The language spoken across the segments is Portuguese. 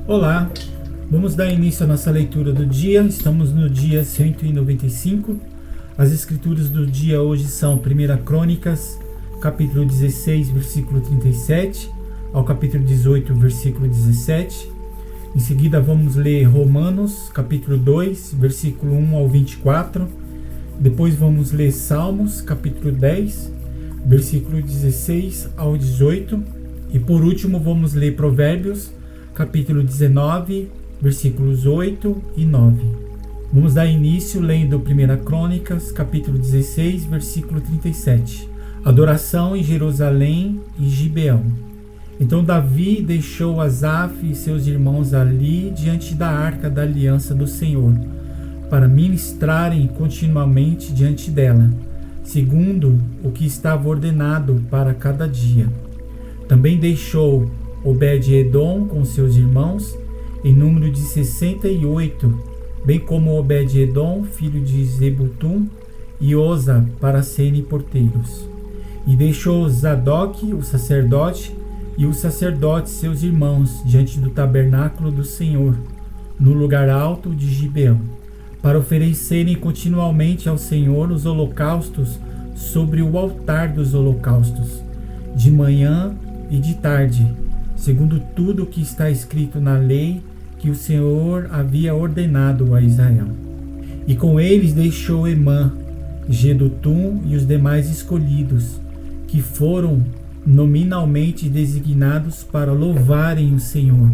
Olá, vamos dar início à nossa leitura do dia. Estamos no dia 195. As escrituras do dia hoje são 1 Crônicas, capítulo 16, versículo 37, ao capítulo 18, versículo 17. Em seguida vamos ler Romanos, capítulo 2, versículo 1 ao 24. Depois vamos ler Salmos, capítulo 10, versículo 16 ao 18. E por último vamos ler Provérbios, capítulo 19, versículos 8 e 9. Vamos dar início lendo 1 Crônicas, capítulo 16, versículo 37. Adoração em Jerusalém e Gibeão. Então Davi deixou Asaf e seus irmãos ali diante da arca da aliança do Senhor, para ministrarem continuamente diante dela, segundo o que estava ordenado para cada dia. Também deixou Obed-Edom com seus irmãos, em número de 68, bem como Obed-Edom, filho de Zebutum, e Oza, para serem porteiros. E deixou Zadok, o sacerdote, e os sacerdotes, seus irmãos, diante do tabernáculo do Senhor, no lugar alto de Gibeão, para oferecerem continuamente ao Senhor os holocaustos sobre o altar dos holocaustos, de manhã e de tarde, segundo tudo o que está escrito na lei que o Senhor havia ordenado a Israel. E com eles deixou Emã, Jedutum e os demais escolhidos, que foram nominalmente designados para louvarem o Senhor,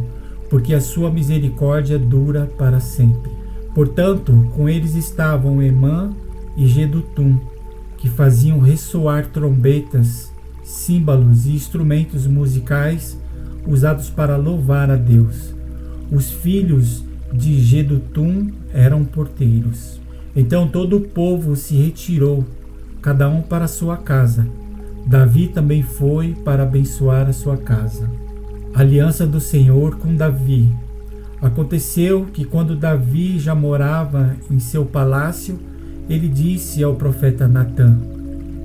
porque a sua misericórdia dura para sempre. Portanto, com eles estavam Emã e Jedutum, que faziam ressoar trombetas, símbolos e instrumentos musicais usados para louvar a Deus. Os filhos de Jedutum eram porteiros. Então todo o povo se retirou, cada um para sua casa. Davi também foi para abençoar a sua casa. Aliança do Senhor com Davi. Aconteceu que quando Davi já morava em seu palácio, ele disse ao profeta Natã: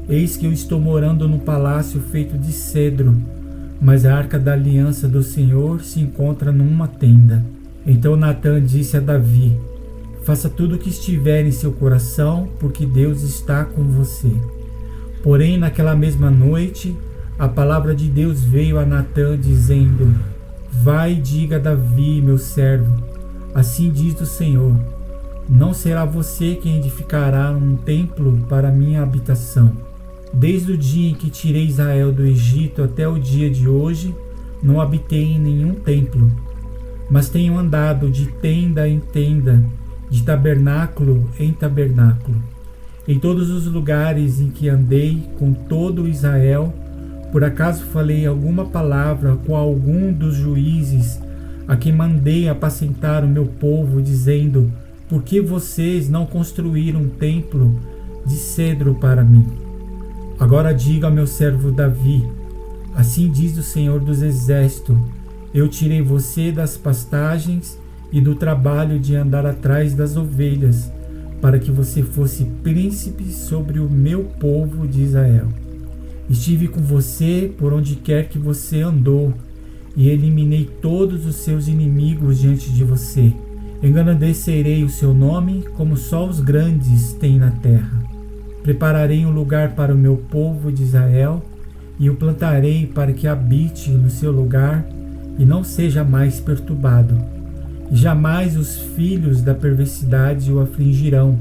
Eis que eu estou morando num palácio feito de cedro, mas a arca da aliança do Senhor se encontra numa tenda. Então Natã disse a Davi: Faça tudo o que estiver em seu coração, porque Deus está com você. Porém, naquela mesma noite, a palavra de Deus veio a Natã, dizendo: Vai e diga a Davi, meu servo, assim diz o Senhor: Não será você quem edificará um templo para minha habitação. Desde o dia em que tirei Israel do Egito até o dia de hoje, não habitei em nenhum templo, mas tenho andado de tenda em tenda, de tabernáculo em tabernáculo. Em todos os lugares em que andei com todo Israel, por acaso falei alguma palavra com algum dos juízes a quem mandei apacentar o meu povo, dizendo: Por que vocês não construíram um templo de cedro para mim? Agora diga ao meu servo Davi: Assim diz o Senhor dos Exércitos: Eu tirei você das pastagens e do trabalho de andar atrás das ovelhas, para que você fosse príncipe sobre o meu povo de Israel. Estive com você por onde quer que você andou, e eliminei todos os seus inimigos diante de você. Engrandecerei o seu nome como só os grandes têm na terra. Prepararei um lugar para o meu povo de Israel, e o plantarei para que habite no seu lugar e não seja mais perturbado. E jamais os filhos da perversidade o afligirão,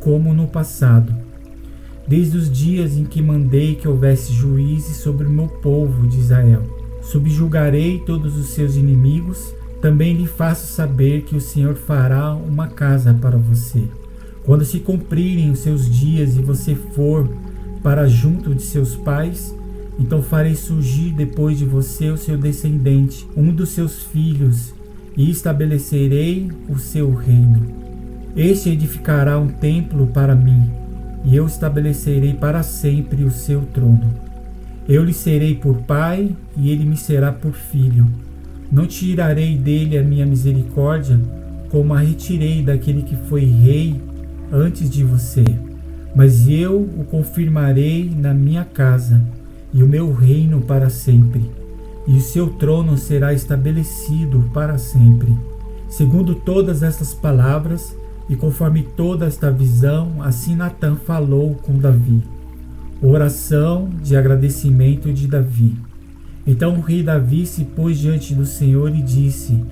como no passado, desde os dias em que mandei que houvesse juízes sobre o meu povo de Israel. Subjugarei todos os seus inimigos. Também lhe faço saber que o Senhor fará uma casa para você. Quando se cumprirem os seus dias e você for para junto de seus pais, então farei surgir depois de você o seu descendente, um dos seus filhos, e estabelecerei o seu reino. Este edificará um templo para mim, e eu estabelecerei para sempre o seu trono. Eu lhe serei por pai, e ele me será por filho. Não tirarei dele a minha misericórdia, como a retirei daquele que foi rei antes de você, mas eu o confirmarei na minha casa, e o meu reino para sempre. e o seu trono será estabelecido para sempre. Segundo todas estas palavras, e conforme toda esta visão, assim Natã falou com Davi. Oração de agradecimento de Davi. Então o rei Davi se pôs diante do Senhor e disse: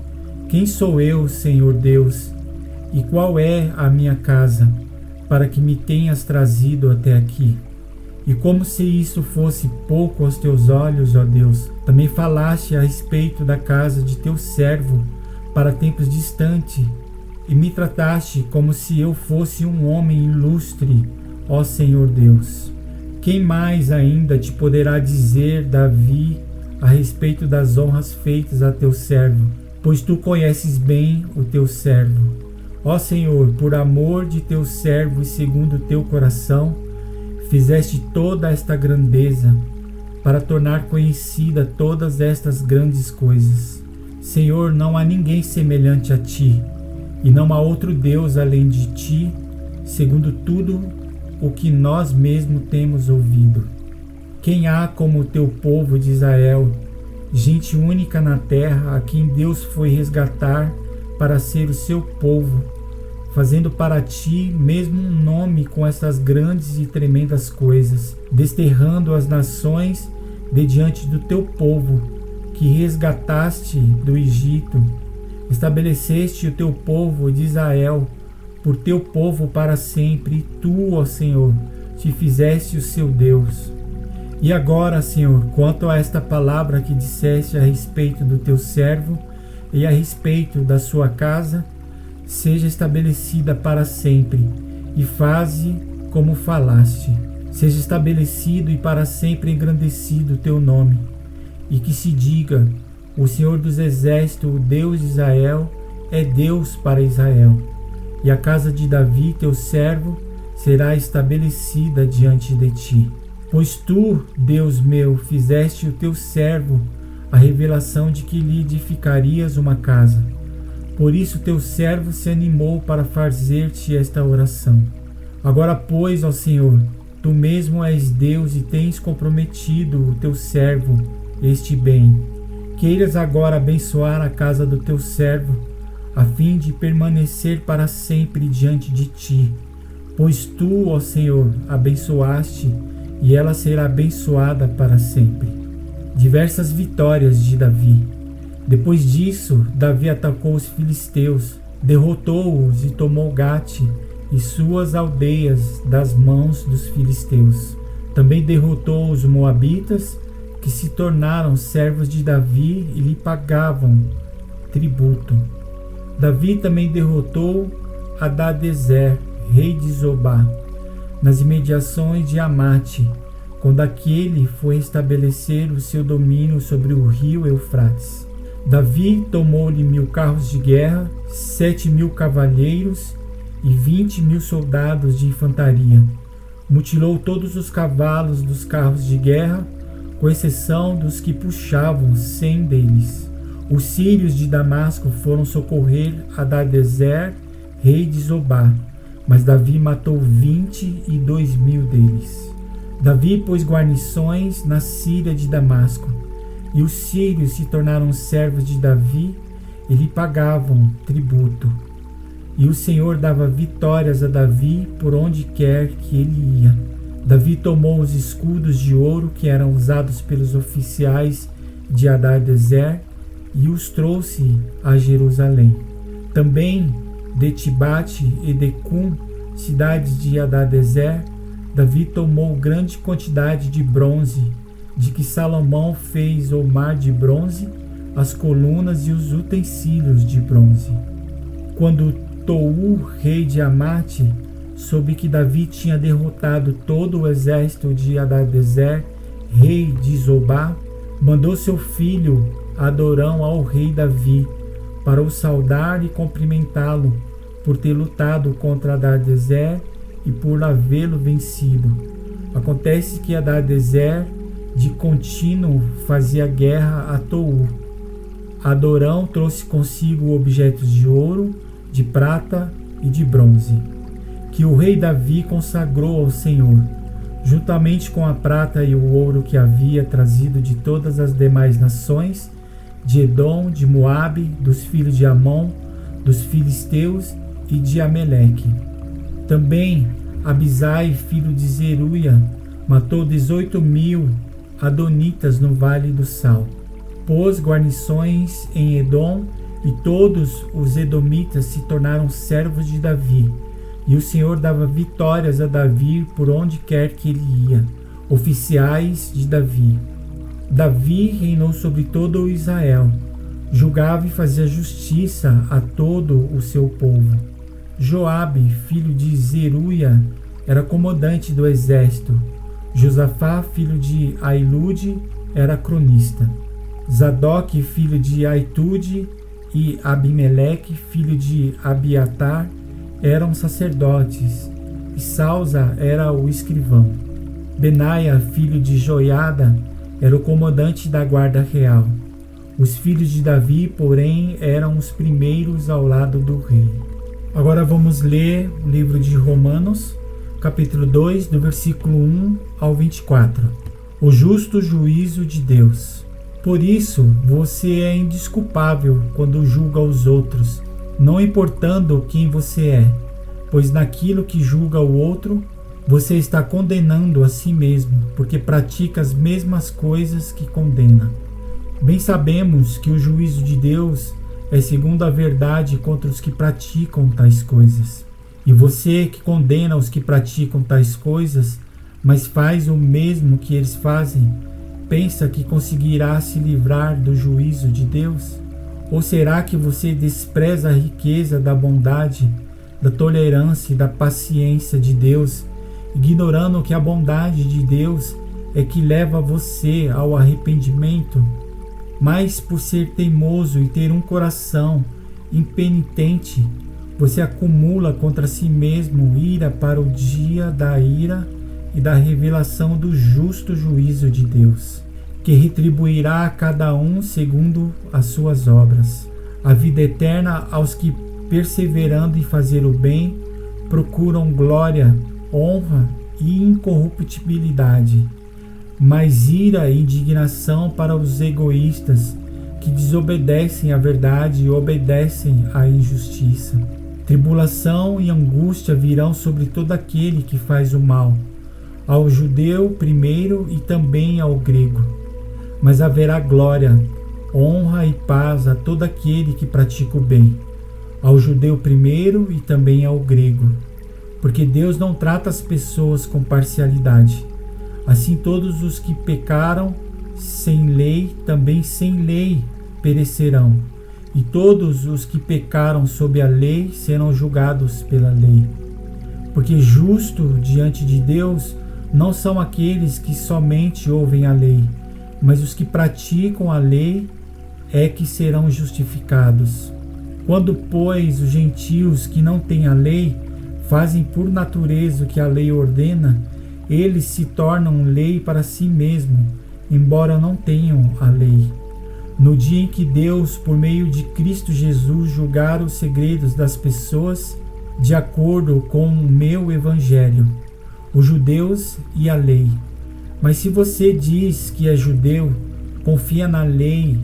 Quem sou eu, Senhor Deus, e qual é a minha casa, para que me tenhas trazido até aqui? E como se isso fosse pouco aos teus olhos, ó Deus, também falaste a respeito da casa de teu servo para tempos distantes, e me trataste como se eu fosse um homem ilustre, ó Senhor Deus. Quem mais ainda te poderá dizer, Davi, a respeito das honras feitas a teu servo? Pois tu conheces bem o teu servo. Ó Senhor, por amor de teu servo e segundo o teu coração, fizeste toda esta grandeza, para tornar conhecida todas estas grandes coisas. Senhor, não há ninguém semelhante a ti, e não há outro Deus além de ti, segundo tudo o que nós mesmos temos ouvido. Quem há como o teu povo de Israel, gente única na terra, a quem Deus foi resgatar para ser o seu povo, fazendo para ti mesmo um nome com estas grandes e tremendas coisas, desterrando as nações de diante do teu povo, que resgataste do Egito. Estabeleceste o teu povo de Israel por teu povo para sempre, e tu, ó Senhor, te fizeste o seu Deus. E agora, Senhor, quanto a esta palavra que disseste a respeito do teu servo e a respeito da sua casa, seja estabelecida para sempre, e faze como falaste. Seja estabelecido e para sempre engrandecido o teu nome, e que se diga: o Senhor dos Exércitos, o Deus de Israel, é Deus para Israel. E a casa de Davi, teu servo, será estabelecida diante de ti. Pois tu, Deus meu, fizeste o teu servo a revelação de que lhe edificarias uma casa. Por isso teu servo se animou para fazer-te esta oração. Agora, pois, ó Senhor, tu mesmo és Deus e tens comprometido o teu servo este bem. Queiras agora abençoar a casa do teu servo, a fim de permanecer para sempre diante de ti. Pois tu, ó Senhor, abençoaste, e ela será abençoada para sempre. Diversas vitórias de Davi. Depois disso, Davi atacou os filisteus, derrotou-os e tomou Gate e suas aldeias das mãos dos filisteus. Também derrotou os moabitas, que se tornaram servos de Davi e lhe pagavam tributo. Davi também derrotou Hadadezer, rei de Zobá, nas imediações de Amate, quando aquele foi estabelecer o seu domínio sobre o rio Eufrates. Davi tomou-lhe 1000 carros de guerra, 7.000 cavalheiros e 20.000 soldados de infantaria. Mutilou todos os cavalos dos carros de guerra, com exceção dos que puxavam 100 deles. Os sírios de Damasco foram socorrer Hadadezer, rei de Zobá, mas Davi matou 22.000 deles. Davi pôs guarnições na Síria de Damasco, e os sírios se tornaram servos de Davi e lhe pagavam tributo. E o Senhor dava vitórias a Davi por onde quer que ele ia. Davi tomou os escudos de ouro que eram usados pelos oficiais de Hadadezer e os trouxe a Jerusalém. Também de Tibate e de Cum, cidades de Hadadezer, Davi tomou grande quantidade de bronze, de que Salomão fez o mar de bronze, as colunas e os utensílios de bronze. Quando Tou, rei de Amate, soube que Davi tinha derrotado todo o exército de Hadadezer, rei de Zobá, mandou seu filho Adorão ao rei Davi, para o saudar e cumprimentá-lo por ter lutado contra Hadadezer e por havê-lo vencido. Acontece que Hadadezer de contínuo fazia guerra a Tou. Adorão trouxe consigo objetos de ouro, de prata e de bronze, que o rei Davi consagrou ao Senhor, juntamente com a prata e o ouro que havia trazido de todas as demais nações, de Edom, de Moabe, dos filhos de Amon, dos filisteus e de Ameleque. Também Abisai, filho de Zeruia, matou 18.000 adonitas no Vale do Sal. Pôs guarnições em Edom, e todos os edomitas se tornaram servos de Davi. E o Senhor dava vitórias a Davi por onde quer que ele ia, oficiais de Davi. Davi reinou sobre todo o Israel, julgava e fazia justiça a todo o seu povo. Joabe, filho de Zeruia, era comandante do exército. Josafá, filho de Ailude, era cronista. Zadok, filho de Aitude, e Abimeleque, filho de Abiatar, eram sacerdotes, e Salza era o escrivão. Benaia, filho de Joiada, era o comandante da guarda real. Os filhos de Davi, porém, eram os primeiros ao lado do rei. Agora vamos ler o livro de Romanos, capítulo 2, do versículo 1 ao 24. O justo juízo de Deus. Por isso, você é indesculpável quando julga os outros, não importando quem você é, pois naquilo que julga o outro, você está condenando a si mesmo, porque pratica as mesmas coisas que condena. Bem sabemos que o juízo de Deus é segundo a verdade contra os que praticam tais coisas. E você que condena os que praticam tais coisas, mas faz o mesmo que eles fazem, pensa que conseguirá se livrar do juízo de Deus? Ou será que você despreza a riqueza da bondade, da tolerância e da paciência de Deus, ignorando que a bondade de Deus é que leva você ao arrependimento? Mas por ser teimoso e ter um coração impenitente, você acumula contra si mesmo ira para o dia da ira e da revelação do justo juízo de Deus, que retribuirá a cada um segundo as suas obras. A vida eterna aos que, perseverando em fazer o bem, procuram glória, honra e incorruptibilidade, mas ira e indignação para os egoístas, que desobedecem à verdade e obedecem à injustiça. Tribulação e angústia virão sobre todo aquele que faz o mal, ao judeu primeiro e também ao grego. Mas haverá glória, honra e paz a todo aquele que pratica o bem, ao judeu primeiro e também ao grego. Porque Deus não trata as pessoas com parcialidade. Assim todos os que pecaram sem lei, também sem lei perecerão. E todos os que pecaram sob a lei serão julgados pela lei. Porque justo diante de Deus não são aqueles que somente ouvem a lei, mas os que praticam a lei é que serão justificados. Quando, pois, os gentios que não têm a lei fazem por natureza o que a lei ordena, eles se tornam lei para si mesmo, embora não tenham a lei. No dia em que Deus, por meio de Cristo Jesus, julgar os segredos das pessoas, de acordo com o meu evangelho, os judeus e a lei. Mas se você diz que é judeu, confia na lei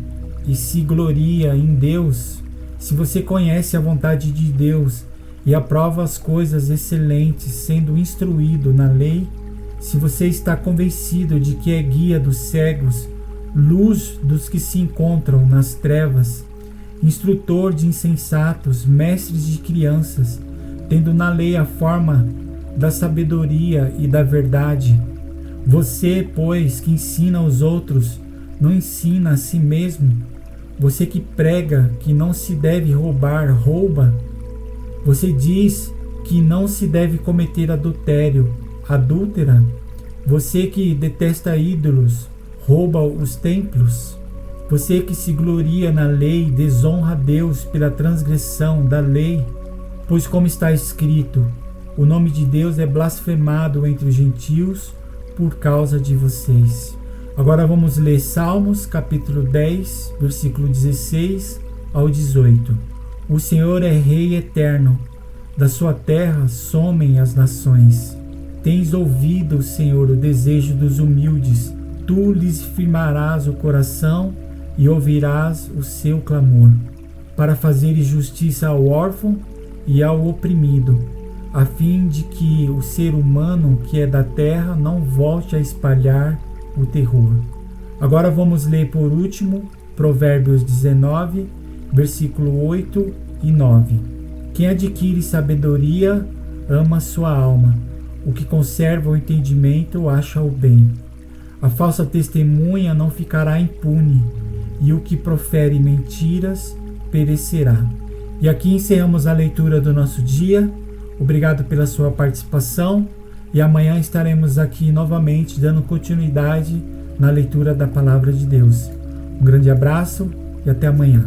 e se gloria em Deus, se você conhece a vontade de Deus e aprova as coisas excelentes, sendo instruído na lei, se você está convencido de que é guia dos cegos, luz dos que se encontram nas trevas, instrutor de insensatos, mestres de crianças, tendo na lei a forma da sabedoria e da verdade, você, pois, que ensina aos outros, não ensina a si mesmo? Você que prega que não se deve roubar, rouba? Você diz que não se deve cometer adultério, adúltera? Você que detesta ídolos, rouba os templos? Você que se gloria na lei, desonra a Deus pela transgressão da lei? Pois como está escrito, o nome de Deus é blasfemado entre os gentios por causa de vocês. Agora vamos ler Salmos, capítulo 10, versículo 16 ao 18. O Senhor é Rei eterno, da sua terra somem as nações. Tens ouvido, Senhor, o desejo dos humildes. Tu lhes firmarás o coração e ouvirás o seu clamor, para fazeres justiça ao órfão e ao oprimido, a fim de que o ser humano que é da terra não volte a espalhar o terror. Agora vamos ler por último Provérbios 19, versículo 8 e 9. Quem adquire sabedoria ama sua alma, o que conserva o entendimento acha o bem. A falsa testemunha não ficará impune, e o que profere mentiras perecerá. E aqui encerramos a leitura do nosso dia. Obrigado pela sua participação e amanhã estaremos aqui novamente dando continuidade na leitura da Palavra de Deus. Um grande abraço e até amanhã.